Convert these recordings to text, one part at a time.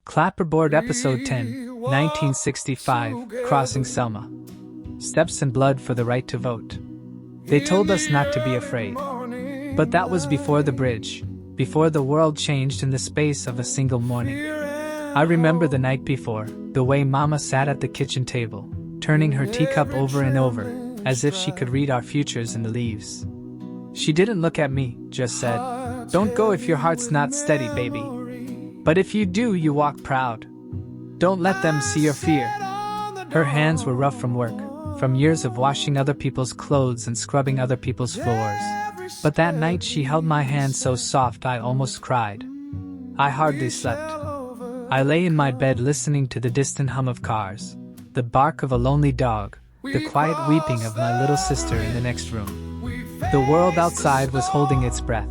Clapperboard Episode 10, 1965, Crossing Selma. Steps and blood for the right to vote. They told us not to be afraid. But that was before the bridge, before the world changed in the space of a single morning. I remember the night before, the way Mama sat at the kitchen table, turning her teacup over and over, as if she could read our futures in the leaves. She didn't look at me, just said, "Don't go if your heart's not steady, baby. But if you do, you walk proud. Don't let them see your fear." Her hands were rough from work, from years of washing other people's clothes and scrubbing other people's floors. But that night she held my hand so soft I almost cried. I hardly slept. I lay in my bed listening to the distant hum of cars, the bark of a lonely dog, the quiet weeping of my little sister in the next room. The world outside was holding its breath.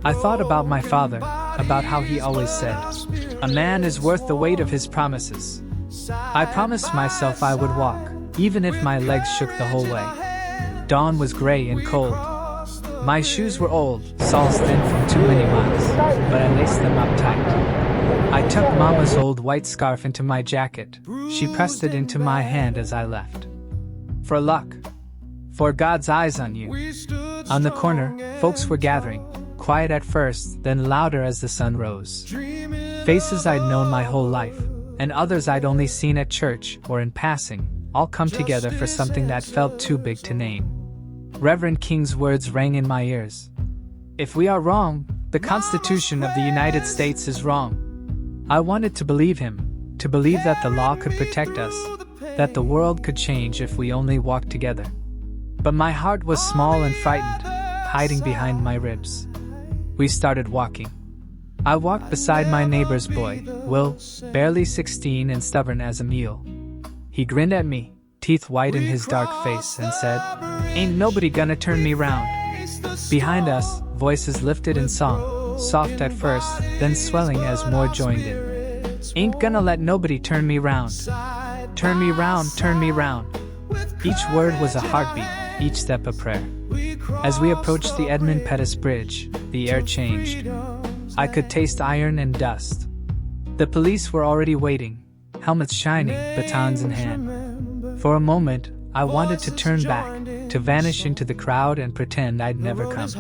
I thought about my father, about how he always said, "A man is worth the weight of his promises." I promised myself I would walk, even if my legs shook the whole way. Dawn was gray and cold. My shoes were old, soles thin from too many miles, but I laced them up tight. I tucked Mama's old white scarf into my jacket. She pressed it into my hand as I left. "For luck. For God's eyes on you." On the corner, folks were gathering. Quiet at first, then louder as the sun rose. Faces I'd known my whole life, and others I'd only seen at church or in passing, all come together for something that felt too big to name. Reverend King's words rang in my ears. "If we are wrong, the Constitution of the United States is wrong." I wanted to believe him, to believe that the law could protect us, that the world could change if we only walked together. But my heart was small and frightened, hiding behind my ribs. We started walking. I walked beside my neighbor's boy, Will, barely 16 and stubborn as a mule. He grinned at me, teeth white in his dark face, and said, "Ain't nobody gonna turn me round." Behind us, voices lifted in song, soft at first, then swelling as more joined in. "Ain't gonna let nobody turn me round. Turn me round, turn me round." Each word was a heartbeat, each step a prayer. As we approached the Edmund Pettus Bridge, the air changed. I could taste iron and dust. The police were already waiting, helmets shining, batons in hand. For a moment, I wanted to turn back, to vanish into the crowd and pretend I'd never come.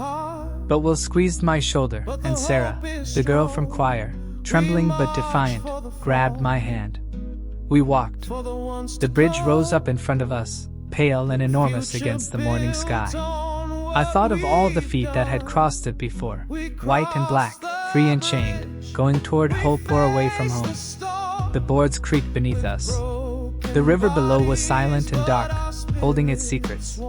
But Will squeezed my shoulder, and Sarah, the girl from choir, trembling but defiant, grabbed my hand. We walked. The bridge rose up in front of us, pale and enormous against the morning sky. I thought of all the feet that had crossed it before, white and black, free and chained, going toward hope or away from home. The boards creaked beneath us. The river below was silent and dark, holding its secrets.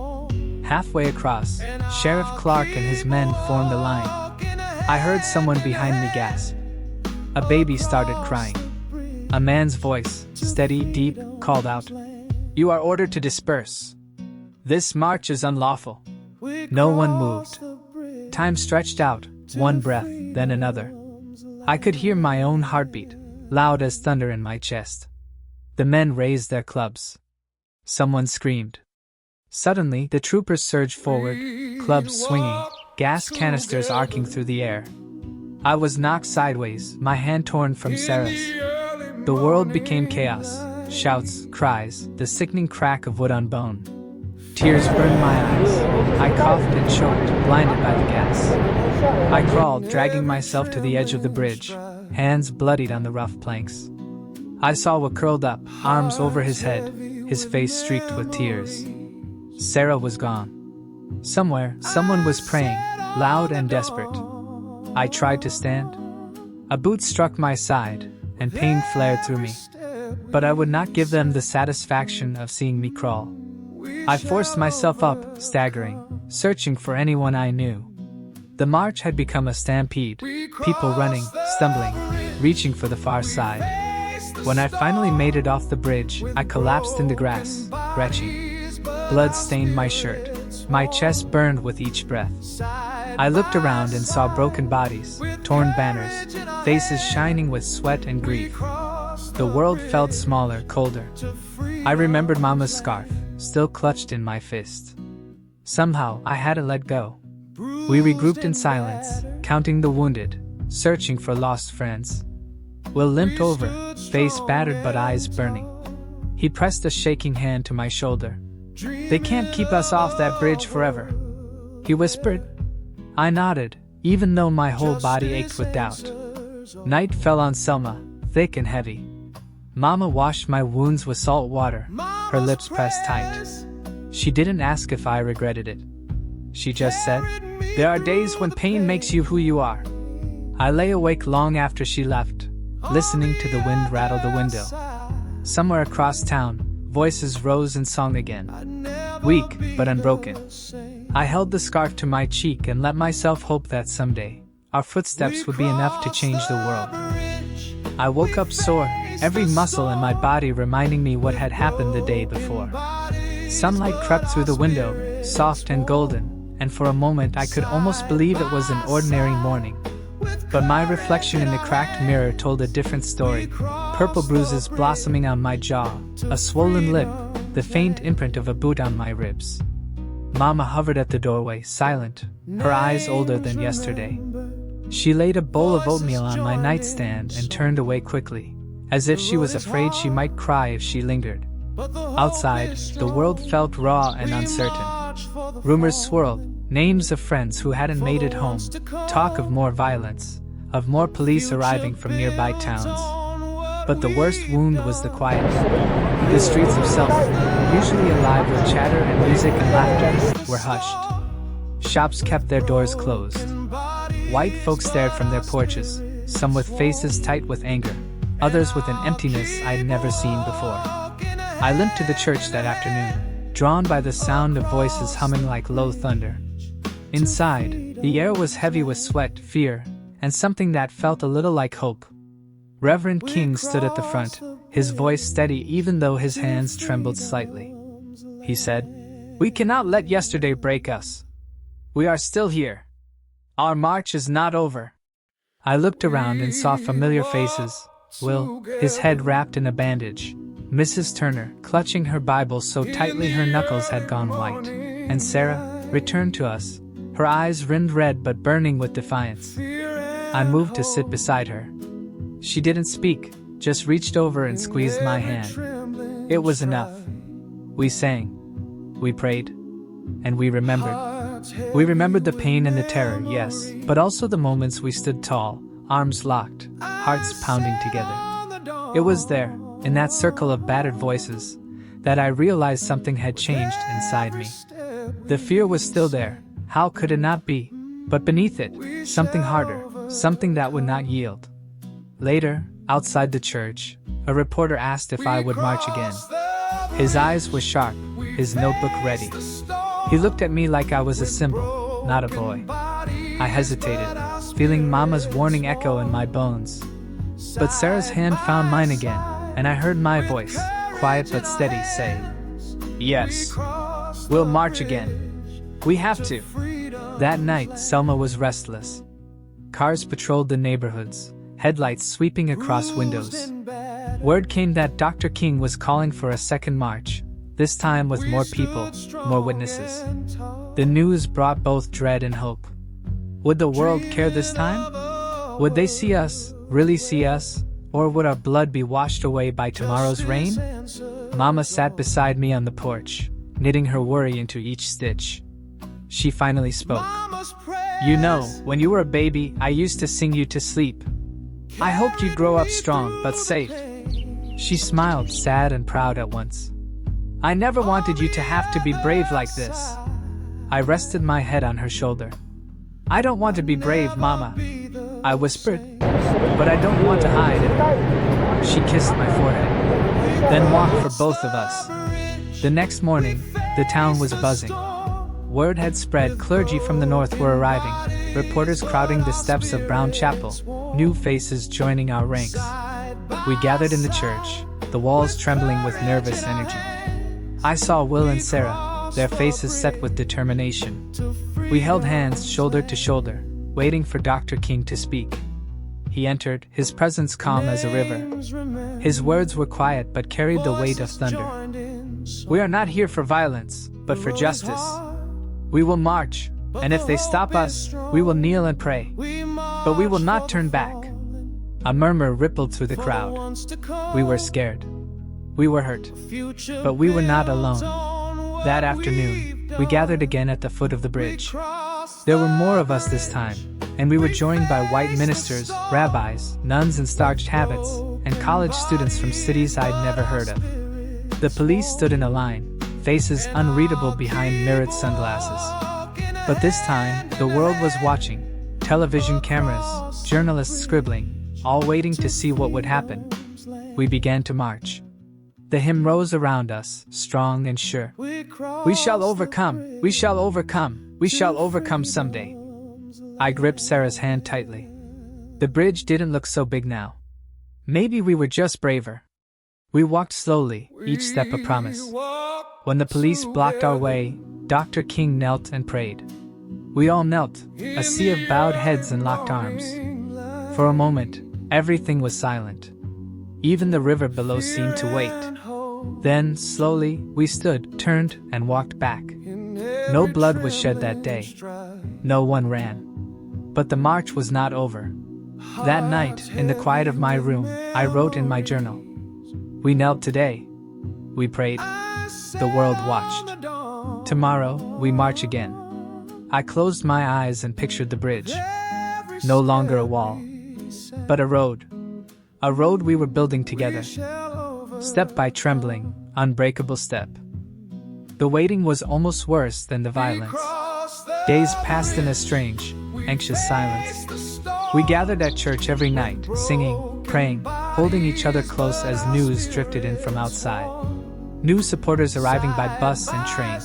Halfway across, Sheriff Clark and his men formed a line. I heard someone behind me gasp. A baby started crying. A man's voice, steady, deep, called out, "You are ordered to disperse. This march is unlawful." No one moved. Time stretched out, one breath, then another. I could hear my own heartbeat, loud as thunder in my chest. The men raised their clubs. Someone screamed. Suddenly, the troopers surged forward, clubs swinging, gas canisters arcing through the air. I was knocked sideways, my hand torn from Sarah's. The world became chaos, shouts, cries, the sickening crack of wood on bone. Tears burned my eyes. I coughed and choked, blinded by the gas. I crawled, dragging myself to the edge of the bridge, hands bloodied on the rough planks. I saw Will curled up, arms over his head, his face streaked with tears. Sarah was gone. Somewhere, someone was praying, loud and desperate. I tried to stand. A boot struck my side, and pain flared through me. But I would not give them the satisfaction of seeing me crawl. I forced myself up, staggering, searching for anyone I knew. The march had become a stampede, people running, stumbling, reaching for the far side. When I finally made it off the bridge, I collapsed in the grass, retching. Blood stained my shirt. My chest burned with each breath. I looked around and saw broken bodies, torn banners, faces shining with sweat and grief. The world felt smaller, colder. I remembered Mama's scarf, still clutched in my fist. Somehow, I hadn't let go. We regrouped in silence, counting the wounded, searching for lost friends. Will limped over, face battered but eyes burning. He pressed a shaking hand to my shoulder. "They can't keep us off that bridge forever," he whispered. I nodded, even though my whole body ached with doubt. Night fell on Selma, thick and heavy. Mama washed my wounds with salt water, her lips pressed tight. She didn't ask if I regretted it. She just said, "There are days when pain makes you who you are." I lay awake long after she left, listening to the wind rattle the window. Somewhere across town, voices rose and sung again. Weak, but unbroken. I held the scarf to my cheek and let myself hope that someday, our footsteps would be enough to change the world. I woke up sore, every muscle in my body reminding me what had happened the day before. Sunlight crept through the window, soft and golden, and for a moment I could almost believe it was an ordinary morning. But my reflection in the cracked mirror told a different story. Purple bruises blossoming on my jaw, a swollen lip, the faint imprint of a boot on my ribs. Mama hovered at the doorway, silent, her eyes older than yesterday. She laid a bowl of oatmeal on my nightstand and turned away quickly, as if she was afraid she might cry if she lingered. Outside, the world felt raw and uncertain. Rumors swirled, names of friends who hadn't made it home, talk of more violence, of more police arriving from nearby towns. But the worst wound was the quiet. The streets of Selma, usually alive with chatter and music and laughter, were hushed. Shops kept their doors closed. White folks stared from their porches, some with faces tight with anger, others with an emptiness I'd never seen before. I limped to the church that afternoon, drawn by the sound of voices humming like low thunder. Inside, the air was heavy with sweat, fear, and something that felt a little like hope. Reverend King stood at the front, his voice steady even though his hands trembled slightly. He said, "We cannot let yesterday break us. We are still here. Our march is not over." I looked around and saw familiar faces. Will, his head wrapped in a bandage. Mrs. Turner, clutching her Bible so tightly her knuckles had gone white. And Sarah, returned to us, her eyes rimmed red but burning with defiance. I moved to sit beside her. She didn't speak, just reached over and squeezed my hand. It was enough. We sang. We prayed. And we remembered. We remembered the pain and the terror, yes, but also the moments we stood tall, arms locked, hearts pounding together. It was there, in that circle of battered voices, that I realized something had changed inside me. The fear was still there, how could it not be? But beneath it, something harder, something that would not yield. Later, outside the church, a reporter asked if I would march again. His eyes were sharp, his notebook ready. He looked at me like I was a symbol, not a boy. I hesitated, feeling Mama's warning echo in my bones. But Sarah's hand found mine again, and I heard my voice, quiet but steady, say, "Yes, we'll march again. We have to." That night, Selma was restless. Cars patrolled the neighborhoods, headlights sweeping across windows. Word came that Dr. King was calling for a second march, this time with more people, more witnesses. The news brought both dread and hope. Would the world care this time? Would they see us, really see us, or would our blood be washed away by tomorrow's rain? Mama sat beside me on the porch, knitting her worry into each stitch. She finally spoke. "You know, when you were a baby, I used to sing you to sleep. I hoped you'd grow up strong, but safe." She smiled, sad and proud at once. "I never wanted you to have to be brave like this." I rested my head on her shoulder. "I don't want to be brave, Mama," I whispered, "but I don't want to hide it." She kissed my forehead, then walked for both of us. The next morning, the town was buzzing. Word had spread clergy from the north were arriving, reporters crowding the steps of Brown Chapel, new faces joining our ranks. We gathered in the church, the walls trembling with nervous energy. I saw Will and Sarah, their faces set with determination. We held hands shoulder to shoulder, waiting for Dr. King to speak. He entered, his presence calm as a river. His words were quiet but carried the weight of thunder. "We are not here for violence, but for justice. We will march, and if they stop us, we will kneel and pray. But we will not turn back." A murmur rippled through the crowd. We were scared. We were hurt. But we were not alone. That afternoon, we gathered again at the foot of the bridge. There were more of us this time, and we were joined by white ministers, rabbis, nuns in starched habits, and college students from cities I'd never heard of. The police stood in a line, faces unreadable behind mirrored sunglasses. But this time, the world was watching. Television cameras, journalists scribbling, all waiting to see what would happen. We began to march. The hymn rose around us, strong and sure. We shall overcome, we shall overcome, we shall overcome someday. I gripped Sarah's hand tightly. The bridge didn't look so big now. Maybe we were just braver. We walked slowly, each step a promise. When the police blocked our way, Dr. King knelt and prayed. We all knelt, a sea of bowed heads and locked arms. For a moment, everything was silent. Even the river below seemed to wait. Then, slowly, we stood, turned, and walked back. No blood was shed that day. No one ran. But the march was not over. That night, in the quiet of my room, I wrote in my journal. We knelt today. We prayed. The world watched. Tomorrow, we march again. I closed my eyes and pictured the bridge. No longer a wall, but a road. A road we were building together. Step by trembling, unbreakable step. The waiting was almost worse than the violence. Days passed in a strange, anxious silence. We gathered at church every night, singing, praying, holding each other close as news drifted in from outside. New supporters arriving by bus and train.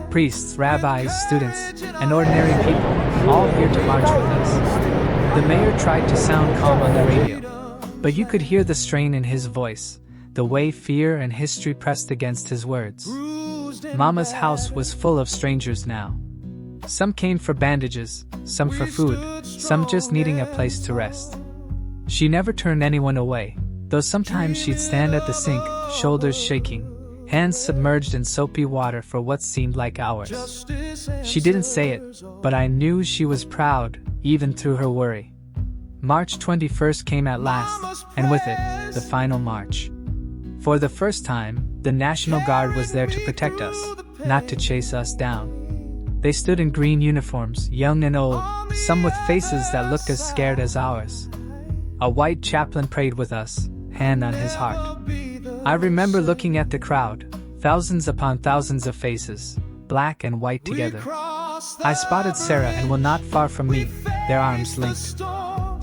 Priests, rabbis, students, and ordinary people, all here to march with us. The mayor tried to sound calm on the radio, but you could hear the strain in his voice, the way fear and history pressed against his words. Mama's house was full of strangers now. Some came for bandages, some for food, some just needing a place to rest. She never turned anyone away, though sometimes she'd stand at the sink, shoulders shaking, hands submerged in soapy water for what seemed like hours. She didn't say it, but I knew she was proud, even through her worry. March 21st came at last, and with it, the final march. For the first time, the National Guard was there to protect us, not to chase us down. They stood in green uniforms, young and old, some with faces that looked as scared as ours. A white chaplain prayed with us, hand on his heart. I remember looking at the crowd, thousands upon thousands of faces, black and white together. I spotted Sarah and Will not far from me, their arms linked.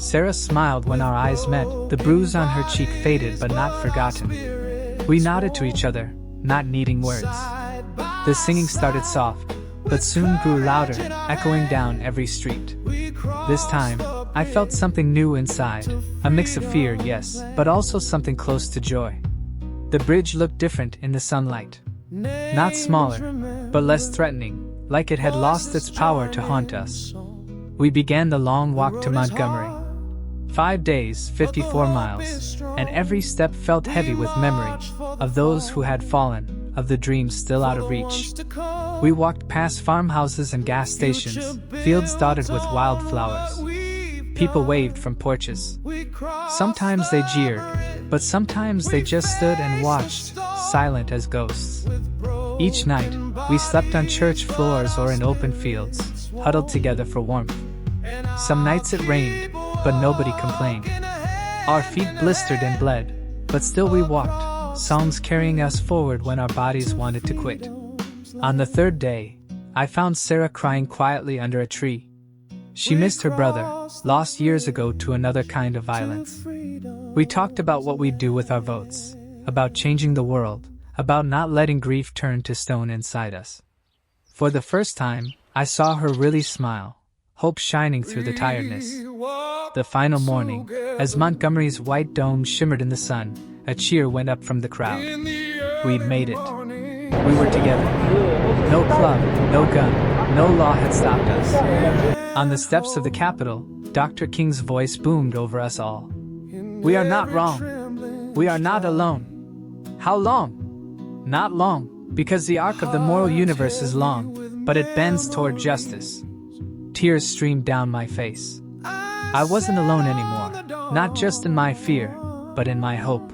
Sarah smiled when our eyes met, the bruise on her cheek faded but not forgotten. We nodded to each other, not needing words. The singing started soft, but soon grew louder, echoing down every street. This time, I felt something new inside, a mix of fear, yes, but also something close to joy. The bridge looked different in the sunlight. Not smaller, but less threatening, like it had lost its power to haunt us. We began the long walk to Montgomery. 5 days, 54 miles, and every step felt heavy with memory of those who had fallen, of the dreams still out of reach. We walked past farmhouses and gas stations, fields dotted with wildflowers. People waved from porches. Sometimes they jeered, but sometimes they just stood and watched, silent as ghosts. Each night, we slept on church floors or in open fields, huddled together for warmth. Some nights it rained, but nobody complained. Our feet blistered and bled, but still we walked, songs carrying us forward when our bodies wanted to quit. On the third day, I found Sarah crying quietly under a tree. She missed her brother, lost years ago to another kind of violence. We talked about what we'd do with our votes, about changing the world, about not letting grief turn to stone inside us. For the first time, I saw her really smile, hope shining through the tiredness. The final morning, as Montgomery's white dome shimmered in the sun, a cheer went up from the crowd. We'd made it. We were together. No club, no gun, no law had stopped us. On the steps of the Capitol, Dr. King's voice boomed over us all. We are not wrong. We are not alone. How long? Not long, because the arc of the moral universe is long, but it bends toward justice. Tears streamed down my face. I wasn't alone anymore. not just in my fear, but in my hope.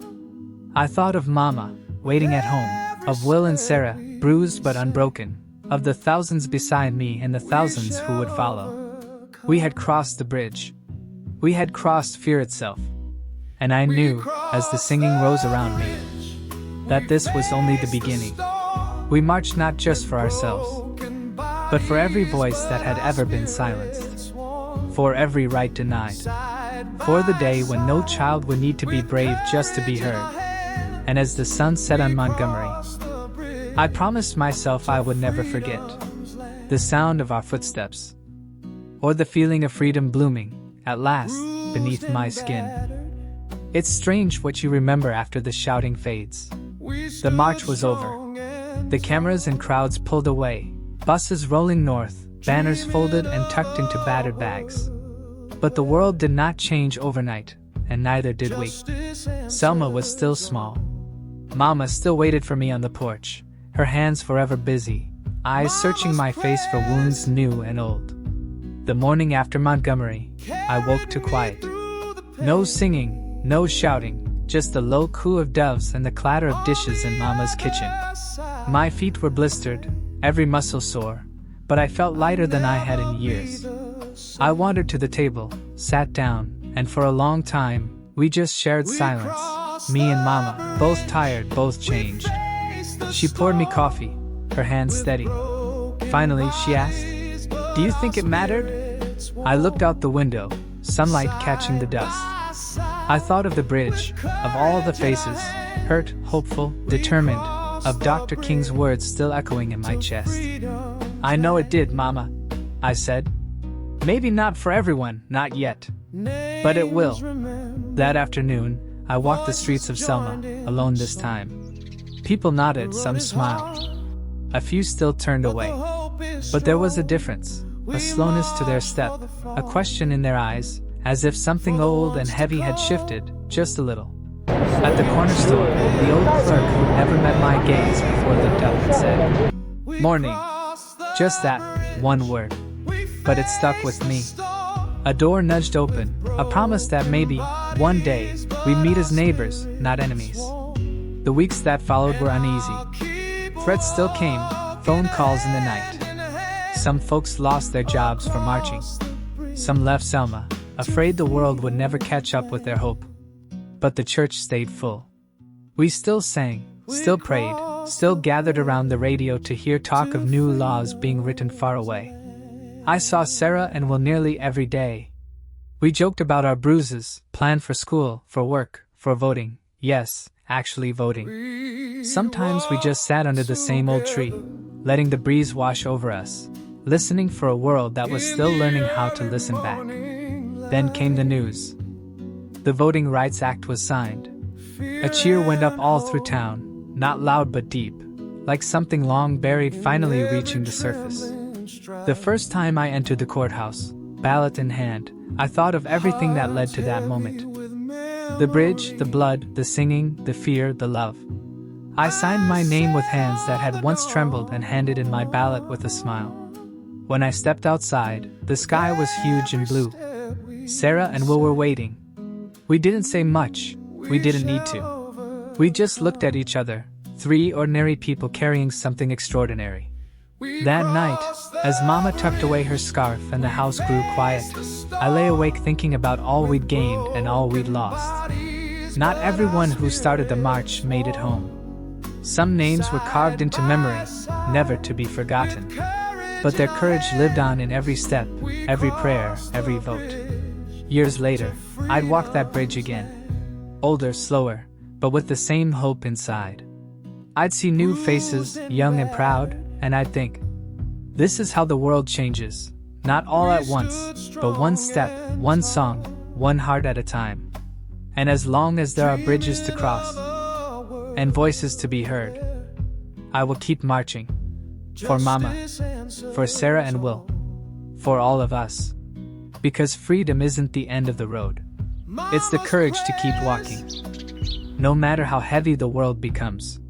I thought of Mama, waiting at home, of Will and Sarah, bruised but unbroken, of the thousands beside me and the thousands who would follow. We had crossed the bridge. We had crossed fear itself. And I knew, as the singing rose around me, that this was only the beginning. We marched not just for ourselves, but for every voice that had ever been silenced, for every right denied, for the day when no child would need to be brave just to be heard. And as the sun set on Montgomery, I promised myself I would never forget the sound of our footsteps, or the feeling of freedom blooming, at last, beneath my skin. It's strange what you remember after the shouting fades. The march was over. The cameras and crowds pulled away, buses rolling north, banners folded and tucked into battered bags. But the world did not change overnight, and neither did we. Selma was still small. Mama still waited for me on the porch, her hands forever busy, eyes searching my face for wounds new and old. The morning after Montgomery, I woke to quiet. No singing, no shouting, just the low coo of doves and the clatter of dishes in Mama's kitchen. My feet were blistered, every muscle sore, but I felt lighter than I had in years. I wandered to the table, sat down, and for a long time, we just shared silence. Me and Mama, both tired, both changed. She poured me coffee, her hands steady. Finally, she asked, "Do you think it mattered?" I looked out the window, sunlight catching the dust. I thought of the bridge, of all the faces, hurt, hopeful, determined, of Dr. King's words still echoing in my chest. "I know it did, Mama," I said. "Maybe not for everyone, not yet. But it will." That afternoon, I walked the streets of Selma, alone this time. People nodded, some smiled. A few still turned away. But there was a difference, a slowness to their step, a question in their eyes, as if something old and heavy had shifted, just a little. At the corner store, the old clerk who never met my gaze before looked up and said, "Morning." Just that, one word. But it stuck with me. A door nudged open, a promise that maybe, one day, we'd meet as neighbors, not enemies. The weeks that followed were uneasy. Threats still came, phone calls in the night. Some folks lost their jobs for marching. Some left Selma, afraid the world would never catch up with their hope. But the church stayed full. We still sang, still prayed, still gathered around the radio to hear talk of new laws being written far away. I saw Sarah and Will nearly every day. We joked about our bruises, planned for school, for work, for voting. Yes, actually voting. Sometimes we just sat under the same old tree, letting the breeze wash over us, listening for a world that was still learning how to listen back. Then came the news. The Voting Rights Act was signed. A cheer went up all through town, not loud but deep, like something long buried finally reaching the surface. The first time I entered the courthouse, ballot in hand, I thought of everything that led to that moment. The bridge, the blood, the singing, the fear, the love. I signed my name with hands that had once trembled and handed in my ballot with a smile. When I stepped outside, the sky was huge and blue. Sarah and Will were waiting. We didn't say much. We didn't need to. We just looked at each other, three ordinary people carrying something extraordinary. That night, as Mama tucked away her scarf and the house grew quiet, I lay awake thinking about all we'd gained and all we'd lost. Not everyone who started the march made it home. Some names were carved into memory, never to be forgotten. But their courage lived on in every step, every prayer, every vote. Years later, I'd walk that bridge again. Older, slower, but with the same hope inside. I'd see new faces, young and proud, and I'd think, this is how the world changes. Not all at once, but one step, one song, one heart at a time. And as long as there are bridges to cross, and voices to be heard, I will keep marching. For Mama, for Sarah and Will, for all of us. Because freedom isn't the end of the road. It's the courage to keep walking. No matter how heavy the world becomes.